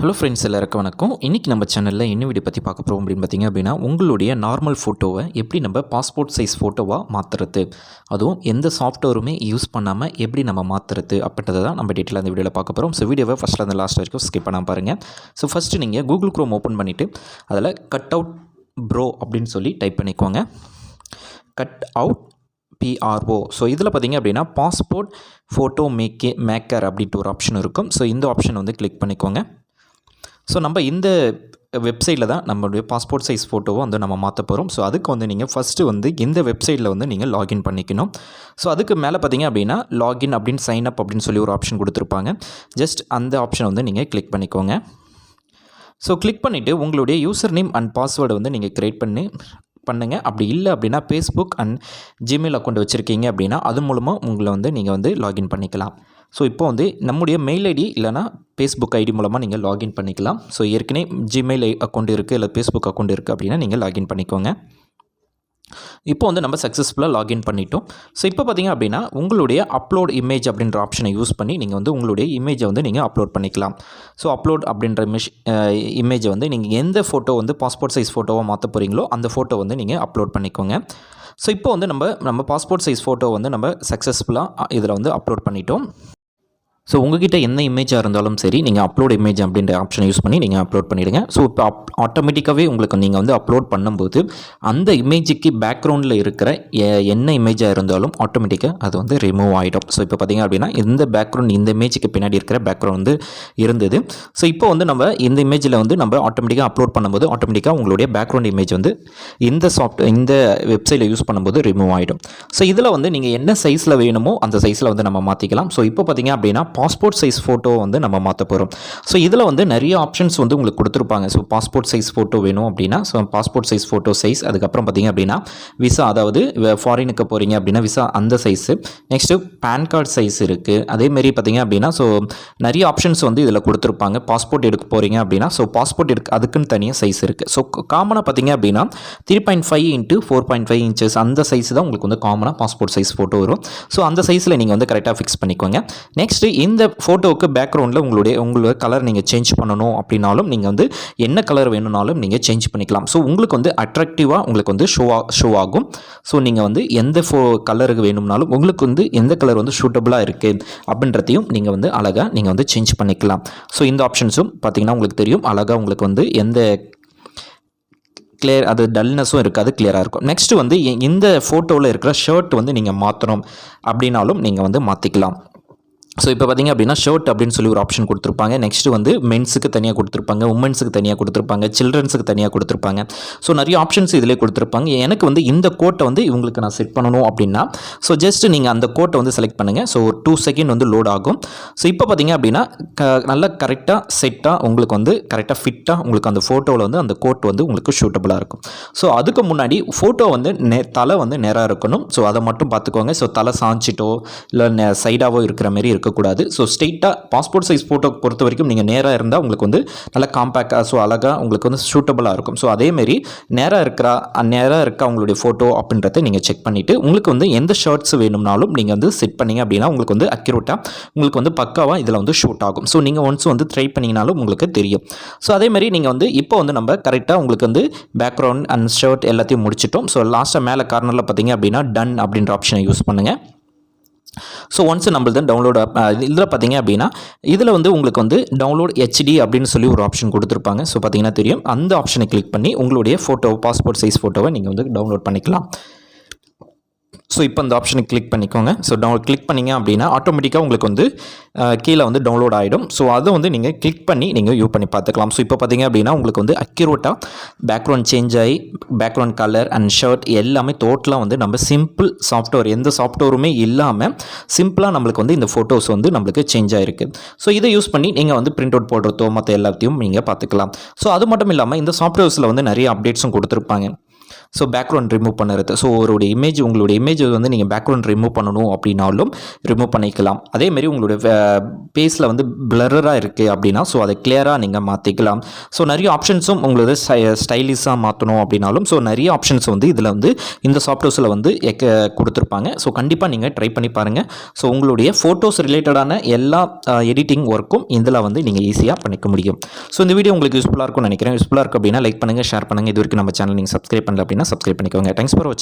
Hello friends, எல்லாருக்கும் வணக்கம். இன்றைக்கி நம்ம சேனலில் என்ன வீடியோ பற்றி பார்க்க போகிறோம் அப்படின்னு பார்த்தீங்க அப்படின்னா, உங்களுடைய நார்மல் ஃபோட்டோவை எப்படி நம்ம பாஸ்போர்ட் சைஸ் ஃபோட்டோவாக மாற்றுறது, அதுவும் எந்த சாஃப்ட்வேருமே யூஸ் பண்ணாமல் எப்படி நம்ம மாற்றுறது அப்படின்றத தான் நம்ம டீட்டெயிலாக அந்த வீடியோவில் பார்க்க போகிறோம். ஸோ வீடியோவை ஃபஸ்ட்டில் அந்த லாஸ்ட் வரைக்கும் ஸ்கிப் பண்ணாமல் பாருங்கள். ஸோ ஃபஸ்ட்டு நீங்கள் கூகுள் க்ரோம் ஓப்பன் பண்ணிவிட்டு அதில் கட்அவுட் ப்ரோ அப்படின்னு சொல்லி டைப் பண்ணிக்கோங்க. Cutout PRO. ஸோ இதில் பார்த்தீங்க அப்படின்னா பாஸ்போர்ட் ஃபோட்டோ மேக்கர் அப்படின்ட்டு ஒரு ஆப்ஷன் இருக்கும். ஸோ இந்த ஆப்ஷன் வந்து கிளிக் பண்ணிக்கோங்க. ஸோ நம்ம இந்த வெப்சைட்டில் தான் நம்மளுடைய பாஸ்போர்ட் சைஸ் ஃபோட்டோவை வந்து நம்ம மாற்ற போகிறோம். ஸோ அதுக்கு வந்து நீங்கள் ஃபஸ்ட்டு வந்து இந்த வெப்சைட்டில் வந்து நீங்கள் லாகின் பண்ணிக்கணும். ஸோ அதுக்கு மேலே பார்த்தீங்க அப்படின்னா லாகின் அப்படின்னு சைன் அப் அப்படின்னு சொல்லி ஒரு ஆப்ஷன் கொடுத்துருப்பாங்க. ஜஸ்ட் அந்த ஆப்ஷனை வந்து நீங்கள் கிளிக் பண்ணிக்கோங்க. ஸோ கிளிக் பண்ணிவிட்டு உங்களுடைய யூசர் நேம் அண்ட் பாஸ்வேர்டை வந்து நீங்கள் க்ரியேட் பண்ணுங்கள். அப்படி இல்லை அப்படின்னா ஃபேஸ்புக் அண்ட் ஜிமெயில் அக்கௌண்ட் வச்சுருக்கீங்க அப்படின்னா அது மூலமாக உங்களை வந்து நீங்கள் வந்து லாகின் பண்ணிக்கலாம். ஸோ இப்போ வந்து நம்முடைய மெயில் ஐடி இல்லைனா ஃபேஸ்புக் ஐடி மூலமாக நீங்கள் லாகின் பண்ணிக்கலாம். ஸோ ஏற்கனவே ஜிமெயில் அக்கௌண்ட் இருக்குது இல்லை ஃபேஸ்புக் அக்கௌண்ட் இருக்குது அப்படின்னா நீங்கள் லாகின் பண்ணிக்கோங்க. இப்போ வந்து நம்ம சக்ஸஸ்ஃபுல்லாக லாகின் பண்ணிட்டோம். ஸோ இப்போ பார்த்திங்க அப்படின்னா உங்களுடைய அப்லோட் இமேஜ் அப்படின்ற ஆப்ஷனை யூஸ் பண்ணி நீங்கள் வந்து உங்களுடைய இமேஜை வந்து நீங்கள் அப்லோட் பண்ணிக்கலாம். ஸோ அப்லோட் அப்படின்ற இமேஜை வந்து நீங்கள் எந்த ஃபோட்டோ வந்து பாஸ்போர்ட் சைஸ் ஃபோட்டோவாக மாற்ற போகிறீங்களோ அந்த ஃபோட்டோ வந்து நீங்கள் அப்லோட் பண்ணிக்கோங்க. ஸோ இப்போ வந்து நம்ம பாஸ்போர்ட் சைஸ் ஃபோட்டோ வந்து நம்ம சக்ஸஸ்ஃபுல்லாக இதில் வந்து அப்லோட் பண்ணிட்டோம். ஸோ உங்கள்கிட்ட என்ன இமேஜாக இருந்தாலும் சரி, நீங்கள் அப்லோட் இமேஜ் அப்படின்ற ஆப்ஷனை யூஸ் பண்ணி நீங்கள் அப்லோட் பண்ணிவிடுங்க. ஸோ இப்போ ஆட்டோமேட்டிக்காகவே உங்களுக்கு நீங்கள் வந்து அப்லோட் பண்ணும்போது அந்த இமேஜுக்கு பேக்ரவுண்டில் இருக்கிற என்ன இமேஜாக இருந்தாலும் ஆட்டோமேட்டிக்காக அது வந்து ரிமூவ் ஆகிடும். ஸோ இப்போ பார்த்திங்க அப்படின்னா இந்த பேக்ரவுண்ட் இந்த இமேஜுக்கு பின்னாடி இருக்கிற பேக்ரவுண்ட் வந்து இருந்தது. ஸோ இப்போ வந்து நம்ம இந்த இமேஜில் வந்து நம்ம ஆட்டோமேட்டிக்காக அப்லோட் பண்ணும்போது ஆட்டோமேட்டிக்காக உங்களுடைய பேக்ரவுண்ட் இமேஜ் வந்து இந்த வெப்சைட்டில் யூஸ் பண்ணும்போது ரிமூவ் ஆகிடும். ஸோ இதில் வந்து நீங்கள் என்ன சைஸில் வேணுமோ அந்த சைஸில் வந்து நம்ம மாற்றிக்கலாம். ஸோ இப்போ பார்த்திங்க அப்படின்னா பாஸ்போர்ட் சைஸ் ஃபோட்டோ வந்து நம்ம மாற்ற போகிறோம். ஸோ இதில் வந்து நிறைய ஆப்ஷன்ஸ் வந்து உங்களுக்கு கொடுத்துருப்பாங்க. ஸோ பாஸ்போர்ட் சைஸ் ஃபோட்டோ வேணும் அப்படின்னா so passport size photo size, அதுக்கப்புறம் பார்த்திங்க அப்படின்னா விசா, அதாவது ஃபாரினுக்கு போகிறீங்க அப்படின்னா விசா அந்த size, next PAN card size இருக்குது. அதேமாரி பார்த்திங்க அப்படின்னா ஸோ நிறைய ஆப்ஷன்ஸ் வந்து இதில் கொடுத்துருப்பாங்க. பாஸ்போர்ட் எடுக்க போகிறீங்க அப்படின்னா ஸோ பாஸ்போர்ட் அதுக்குன்னு தனியாக சைஸ் இருக்குது. ஸோ காமனாக பார்த்திங்க அப்படின்னா 3.5 x 4.5 inches அந்த சைஸ் தான் உங்களுக்கு வந்து காமனாக பாஸ்போர்ட் சைஸ் ஃபோட்டோ வரும். ஸோ அந்த சைஸில் நீங்கள் வந்து கரெக்டாக ஃபிக்ஸ் பண்ணிக்கோங்க. நெக்ஸ்ட்டு இந்த ஃபோட்டோவுக்கு பேக்ரவுண்டில் உங்களுடைய கலர் நீங்கள் சேஞ்ச் பண்ணணும் அப்படின்னாலும் நீங்கள் வந்து என்ன கலர் வேணும்னாலும் நீங்கள் சேஞ்ச் பண்ணிக்கலாம். ஸோ உங்களுக்கு வந்து அட்ராக்டிவாக உங்களுக்கு வந்து ஷோ ஆகும். ஸோ நீங்கள் வந்து எந்த கலருக்கு வேணும்னாலும் உங்களுக்கு வந்து எந்த கலர் வந்து சூட்டபுளாக இருக்குது அப்படின்றதையும் நீங்கள் வந்து அழகாக நீங்கள் வந்து சேஞ்ச் பண்ணிக்கலாம். ஸோ இந்த ஆப்ஷன்ஸும் பார்த்திங்கன்னா உங்களுக்கு தெரியும். அழகாக உங்களுக்கு வந்து எந்த கிளியர் அது டல்னஸும் இருக்காது, கிளியராக இருக்கும். நெக்ஸ்ட்டு வந்து இந்த ஃபோட்டோவில் இருக்கிற ஷர்ட் வந்து நீங்கள் மாற்றணும் அப்படின்னாலும் நீங்கள் வந்து மாற்றிக்கலாம். ஸோ இப்போ பார்த்திங்க அப்படின்னா ஷர்ட் அப்படின்னு சொல்லி ஒரு ஆப்ஷன் கொடுத்துருப்பாங்க. நெக்ஸ்ட்டு வந்து மென்ஸுக்கு தனியாக கொடுத்துருப்பாங்க, உமன்ஸுக்கு தனியாக கொடுத்துருப்பாங்க, சில்ட்ரன்ஸுக்கு தனியாக கொடுத்துருப்பாங்க. ஸோ நிறைய ஆப்ஷன்ஸ் இதிலே கொடுத்துருப்பாங்க. எனக்கு வந்து இந்த கோட்டை வந்து இவங்களுக்கு நான் செட் பண்ணணும் அப்படின்னா ஸோ ஜஸ்ட் நீங்கள் அந்த கோட்டை வந்து செலக்ட் பண்ணுங்கள். ஸோ 2 செகண்ட் வந்து லோட் ஆகும். ஸோ இப்போ பார்த்திங்க அப்படின்னா நல்லா கரெக்டாக செட்டாக உங்களுக்கு வந்து கரெக்டாக ஃபிட்டாக உங்களுக்கு அந்த ஃபோட்டோவில் வந்து அந்த கோட் வந்து உங்களுக்கு சூட்டபுளாக இருக்கும். ஸோ அதுக்கு முன்னாடி ஃபோட்டோ வந்து தலை வந்து நேராக இருக்கணும். ஸோ அதை மட்டும் பார்த்துக்கோங்க. ஸோ தலை சாஞ்சிட்டோ இல்லை சைடாவோ இருக்கிற மாரி இருக்கக்கூடாது. ஸோ ஸ்ட்ரெயிட்டாக பாஸ்போர்ட் சைஸ் ஃபோட்டோ பொறுத்த வரைக்கும் நீங்கள் நேராக இருந்தால் உங்களுக்கு வந்து நல்லா காம்பேக்டாக ஸோ அழகாக உங்களுக்கு வந்து சூட்டபுளாக இருக்கும். ஸோ அதேமாரி நேராக இருக்கா உங்களுடைய ஃபோட்டோ அப்படின்றத நீங்கள் செக் பண்ணிவிட்டு உங்களுக்கு வந்து எந்த ஷர்ட்ஸ் வேணும்னாலும் நீங்கள் வந்து செட் பண்ணிங்க அப்படின்னா உங்களுக்கு வந்து அக்யூரேட்டாக உங்களுக்கு வந்து பக்காவாக இதில் வந்து ஷூட் ஆகும். ஸோ நீங்கள் ஒன்ஸ் வந்து ட்ரை பண்ணிங்கனாலும் உங்களுக்கு தெரியும். ஸோ அதேமாதிரி நீங்கள் வந்து இப்போ வந்து நம்ம கரெக்டாக உங்களுக்கு வந்து பேக்ரவுண்ட் அண்ட் ஷர்ட் எல்லாத்தையும் முடிச்சிட்டோம். ஸோ லாஸ்ட்டாக மேலே கார்னரில் பார்த்தீங்க அப்படின்னா டன் அப்படின்ற ஆப்ஷனை யூஸ் பண்ணுங்கள். ஸோ ஒன்ஸ் நம்மளது டவுன்லோட் இதில் பார்த்தீங்க அப்படின்னா இதில் வந்து உங்களுக்கு வந்து டவுன்லோட் HD அப்படின்னு சொல்லி ஒரு ஆப்ஷன் கொடுத்துருப்பாங்க. ஸோ பார்த்தீங்கன்னா தெரியும். அந்த ஆப்ஷனை கிளிக் பண்ணி உங்களுடைய ஃபோட்டோ பாஸ்போர்ட் சைஸ் ஃபோட்டோவை நீங்கள் வந்து டவுன்லோட் பண்ணிக்கலாம். ஸோ இப்போ இந்த ஆப்ஷனை கிளிக் பண்ணிக்கோங்க. ஸோ கிளிக் பண்ணிங்க அப்படின்னா ஆட்டோமேட்டிக்காக உங்களுக்கு வந்து கீழே வந்து டவுன்லோட் ஆகிடும். ஸோ அதை வந்து நீங்கள் கிளிக் பண்ணி நீங்கள் யூ பண்ணி பார்த்துக்கலாம். ஸோ இப்போ பார்த்தீங்க அப்படின்னா உங்களுக்கு வந்து அக்யூரேட்டாக பேக்ரவுண்ட் சேஞ்ச் ஆகி பேக்ரவுண்ட் கலர் அண்ட் ஷர்ட் எல்லாமே டோட்டலாக வந்து நம்ம சிம்பிள் சாஃப்ட்வேர் எந்த சாஃப்ட்வேருமே இல்லாமல் சிம்பிளாக நம்மளுக்கு வந்து இந்த ஃபோட்டோஸ் வந்து நம்மளுக்கு சேஞ்ச் ஆகிருக்கு. ஸோ இதை யூஸ் பண்ணி நீங்கள் வந்து பிரிண்ட் அவுட் போடுறதோ மற்ற எல்லாத்தையும் நீங்கள் பார்த்துக்கலாம். ஸோ அது மட்டும் இல்லாமல் இந்த சாஃப்ட்வேர்ஸில் வந்து நிறைய அப்டேட்ஸும் கொடுத்துருப்பாங்க. ஸோ பேக்ரவுண்ட் ரிமூவ் பண்ணுறது. ஸோ உங்களுடைய இமேஜ் வந்து நீங்கள் பேக்ரவுண்ட் ரிமூவ் பண்ணணும் அப்படின்னாலும் ரிமூவ் பண்ணிக்கலாம். அதேமாரி உங்களுடைய பேஸில் வந்து பிளராக இருக்குது அப்படின்னா ஸோ அதை கிளியராக நீங்கள் மாற்றிக்கலாம். ஸோ நிறைய ஆப்ஷன்ஸும் உங்களது ஸ்டைலிஷாக மாற்றணும் அப்படின்னாலும் ஸோ நிறைய ஆப்ஷன்ஸ் வந்து இதில் வந்து இந்த சாஃப்ட்வேர்ஸில் வந்து கொடுத்துருப்பாங்க. ஸோ கண்டிப்பாக நீங்கள் ட்ரை பண்ணி பாருங்கள். ஸோ உங்களுடைய ஃபோட்டோஸ் ரிலேட்டடான எல்லா எடிட்டிங் ஒர்க்கும் இதில் வந்து நீங்கள் ஈஸியாக பண்ணிக்க முடியும். ஸோ இந்த வீடியோ உங்களுக்கு யூஸ்ஃபுல்லாக இருக்கும்னு நினைக்கிறேன். யூஸ்ஃபுல்லாக இருக்குது அப்படின்னா லைக் பண்ணுங்கள், ஷேர் பண்ணுங்கள். இது வரைக்கும் நம்ம சேனல் நீங்கள் சப்ஸ்கிரைப் பண்ணல அப்படின்னா சப்ஸ்கிரைப் பண்ணிக்கோங்க. தேங்க்ஸ் ஃபார் வாட்சிங்.